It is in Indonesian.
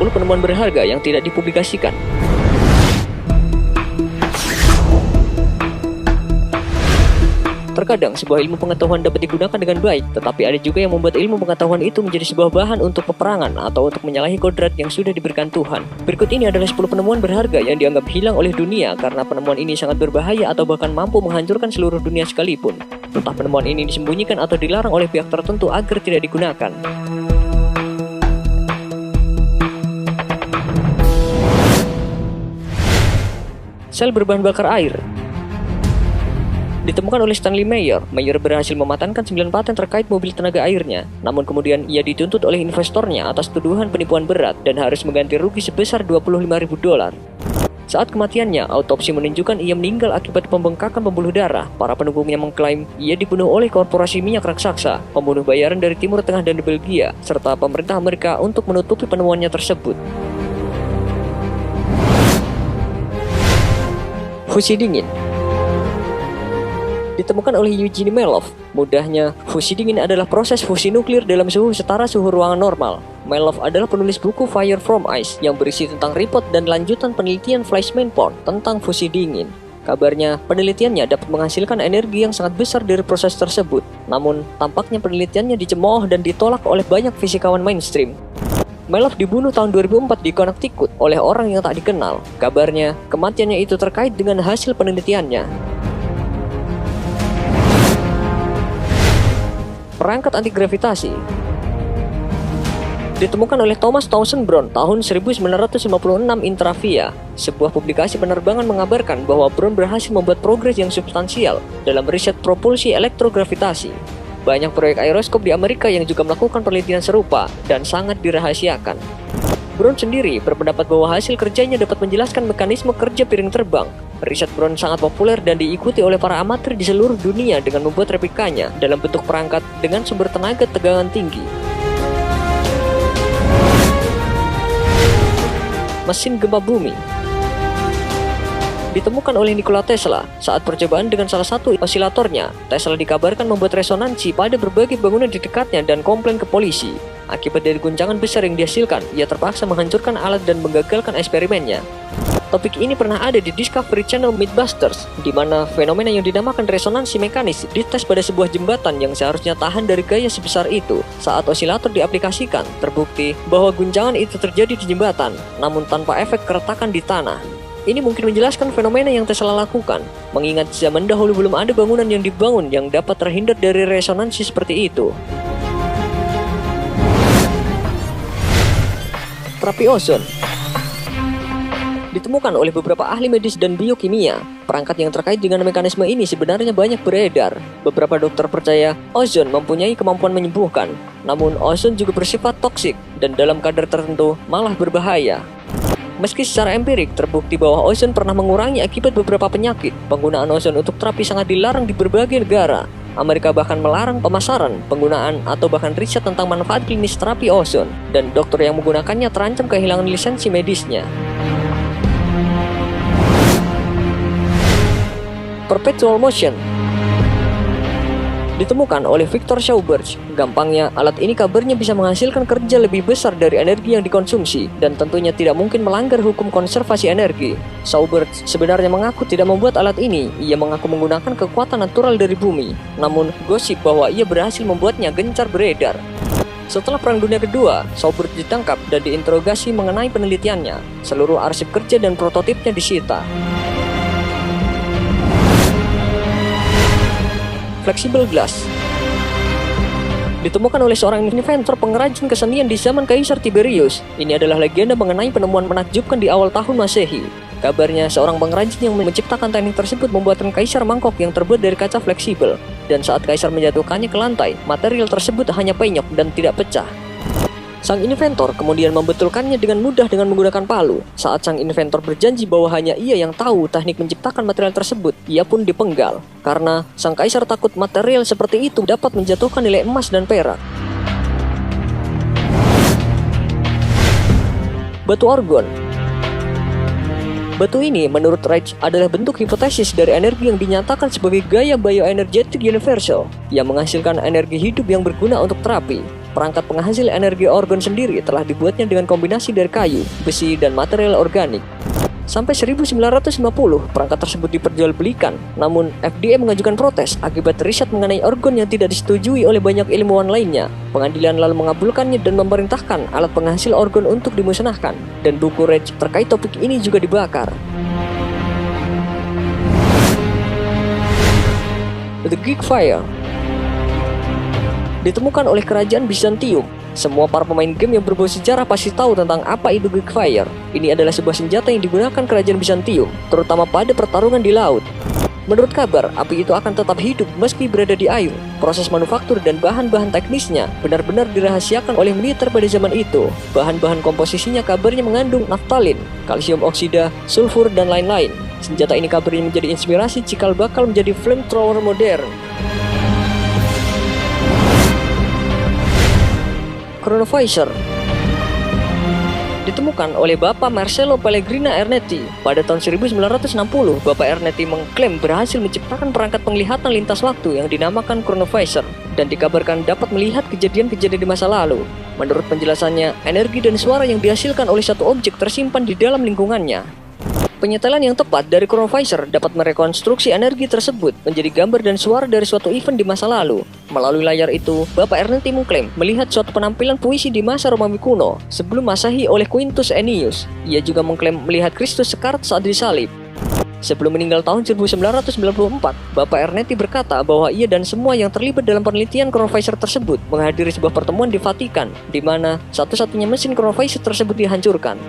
10 penemuan berharga yang tidak dipublikasikan. Terkadang sebuah ilmu pengetahuan dapat digunakan dengan baik, tetapi ada juga yang membuat ilmu pengetahuan itu menjadi sebuah bahan untuk peperangan atau untuk menyalahi kodrat yang sudah diberikan Tuhan. Berikut ini adalah 10 penemuan berharga yang dianggap hilang oleh dunia karena penemuan ini sangat berbahaya atau bahkan mampu menghancurkan seluruh dunia sekalipun. Entah penemuan ini disembunyikan atau dilarang oleh pihak tertentu agar tidak digunakan. Sel berbahan bakar air. Ditemukan oleh Stanley Meyer berhasil mematentkan 9 paten terkait mobil tenaga airnya. Namun kemudian ia dituntut oleh investornya atas tuduhan penipuan berat dan harus mengganti rugi sebesar $25.000. Saat kematiannya, autopsi menunjukkan ia meninggal akibat pembengkakan pembuluh darah. Para pendukungnya mengklaim ia dibunuh oleh korporasi minyak raksasa, pembunuh bayaran dari Timur Tengah dan Belgia, serta pemerintah Amerika untuk menutupi penemuannya tersebut. Fusi dingin. Ditemukan oleh Eugene Melov. Mudahnya, fusi dingin adalah proses fusi nuklir dalam suhu setara suhu ruangan normal. Melov adalah penulis buku Fire from Ice yang berisi tentang report dan lanjutan penelitian Fleischmann-Porn tentang fusi dingin. Kabarnya, penelitiannya dapat menghasilkan energi yang sangat besar dari proses tersebut. Namun, tampaknya penelitiannya dicemooh dan ditolak oleh banyak fisikawan mainstream. Melov dibunuh tahun 2004 di Connecticut oleh orang yang tak dikenal. Kabarnya, kematiannya itu terkait dengan hasil penelitiannya. Perangkat anti-gravitasi. Ditemukan oleh Thomas Townsend Brown tahun 1956 Intravia. Sebuah publikasi penerbangan mengabarkan bahwa Brown berhasil membuat progres yang substansial dalam riset propulsi elektrogravitasi. Banyak proyek aeroskop di Amerika yang juga melakukan penelitian serupa dan sangat dirahasiakan. Brown sendiri berpendapat bahwa hasil kerjanya dapat menjelaskan mekanisme kerja piring terbang. Riset Brown sangat populer dan diikuti oleh para amatir di seluruh dunia dengan membuat replikanya dalam bentuk perangkat dengan sumber tenaga tegangan tinggi. Mesin gempa bumi. Ditemukan oleh Nikola Tesla saat percobaan dengan salah satu osilatornya. Tesla dikabarkan membuat resonansi pada berbagai bangunan di dekatnya dan komplain ke polisi. Akibat dari guncangan besar yang dihasilkan, ia terpaksa menghancurkan alat dan menggagalkan eksperimennya. Topik ini pernah ada di Discovery Channel Mythbusters, di mana fenomena yang dinamakan resonansi mekanis dites pada sebuah jembatan yang seharusnya tahan dari gaya sebesar itu. Saat osilator diaplikasikan, terbukti bahwa guncangan itu terjadi di jembatan, namun tanpa efek keretakan di tanah. Ini mungkin menjelaskan fenomena yang Tesla lakukan, mengingat zaman dahulu belum ada bangunan yang dibangun yang dapat terhindar dari resonansi seperti itu. Terapi ozon. Ditemukan oleh beberapa ahli medis dan biokimia. Perangkat yang terkait dengan mekanisme ini sebenarnya banyak beredar. Beberapa dokter percaya ozon mempunyai kemampuan menyembuhkan, namun ozon juga bersifat toksik dan dalam kadar tertentu malah berbahaya. Meski secara empirik terbukti bahwa ozon pernah mengurangi akibat beberapa penyakit, penggunaan ozon untuk terapi sangat dilarang di berbagai negara. Amerika bahkan melarang pemasaran, penggunaan, atau bahkan riset tentang manfaat klinis terapi ozon, dan dokter yang menggunakannya terancam kehilangan lisensi medisnya. Perpetual motion. Ditemukan oleh Victor Schauberg. Gampangnya, alat ini kabarnya bisa menghasilkan kerja lebih besar dari energi yang dikonsumsi dan tentunya tidak mungkin melanggar hukum konservasi energi. Schauberg sebenarnya mengaku tidak membuat alat ini, ia mengaku menggunakan kekuatan natural dari bumi. Namun, gosip bahwa ia berhasil membuatnya gencar beredar. Setelah Perang Dunia Kedua, Schauberg ditangkap dan diinterogasi mengenai penelitiannya. Seluruh arsip kerja dan prototipnya disita. Flexible glass. Ditemukan oleh seorang inventor pengrajin kesenian di zaman Kaisar Tiberius. Ini adalah legenda mengenai penemuan menakjubkan di awal tahun Masehi. Kabarnya seorang pengrajin yang menciptakan teknik tersebut membuatkan kaisar mangkok yang terbuat dari kaca fleksibel. Dan saat kaisar menjatuhkannya ke lantai, material tersebut hanya penyok dan tidak pecah. Sang inventor kemudian membetulkannya dengan mudah dengan menggunakan palu. Saat sang inventor berjanji bahwa hanya ia yang tahu teknik menciptakan material tersebut, ia pun dipenggal. Karena sang kaisar takut material seperti itu dapat menjatuhkan nilai emas dan perak. Batu argon. Batu ini menurut Reich adalah bentuk hipotesis dari energi yang dinyatakan sebagai gaya bioenergetik universal yang menghasilkan energi hidup yang berguna untuk terapi. perangkat penghasil energi orgon sendiri telah dibuatnya dengan kombinasi dari kayu, besi, dan material organik. Sampai 1950, perangkat tersebut diperjualbelikan, namun FDA mengajukan protes akibat riset mengenai orgon yang tidak disetujui oleh banyak ilmuwan lainnya. Pengadilan lalu mengabulkannya dan memerintahkan alat penghasil orgon untuk dimusnahkan, dan buku Reich terkait topik ini juga dibakar. The Greek Fire ditemukan oleh kerajaan Bizantium. Semua para pemain game yang berbau sejarah pasti tahu tentang apa itu Greek Fire. Ini adalah sebuah senjata yang digunakan kerajaan Bizantium, terutama pada pertarungan di laut. Menurut kabar, api itu akan tetap hidup meski berada di air. Proses manufaktur dan bahan-bahan teknisnya benar-benar dirahasiakan oleh militer pada zaman itu. Bahan-bahan komposisinya kabarnya mengandung naftalin, kalsium oksida, sulfur, dan lain-lain. Senjata ini kabarnya menjadi inspirasi cikal bakal menjadi flamethrower modern. Chronovisor ditemukan oleh Bapak Marcello Pellegrino Ernetti. Pada tahun 1960, Bapak Ernetti mengklaim berhasil menciptakan perangkat penglihatan lintas waktu yang dinamakan Chronovisor dan dikabarkan dapat melihat kejadian-kejadian di masa lalu. Menurut penjelasannya, energi dan suara yang dihasilkan oleh satu objek tersimpan di dalam lingkungannya. Penyetelan yang tepat dari Chronovisor dapat merekonstruksi energi tersebut menjadi gambar dan suara dari suatu event di masa lalu. Melalui layar itu, Bapak Ernetti mengklaim melihat suatu penampilan puisi di masa Romawi kuno sebelum Masehi oleh Quintus Ennius. Ia juga mengklaim melihat Kristus sekarat saat disalib. Sebelum meninggal tahun 1994, Bapak Ernetti berkata bahwa ia dan semua yang terlibat dalam penelitian Chronovisor tersebut menghadiri sebuah pertemuan di Vatikan, di mana satu-satunya mesin Chronovisor tersebut dihancurkan.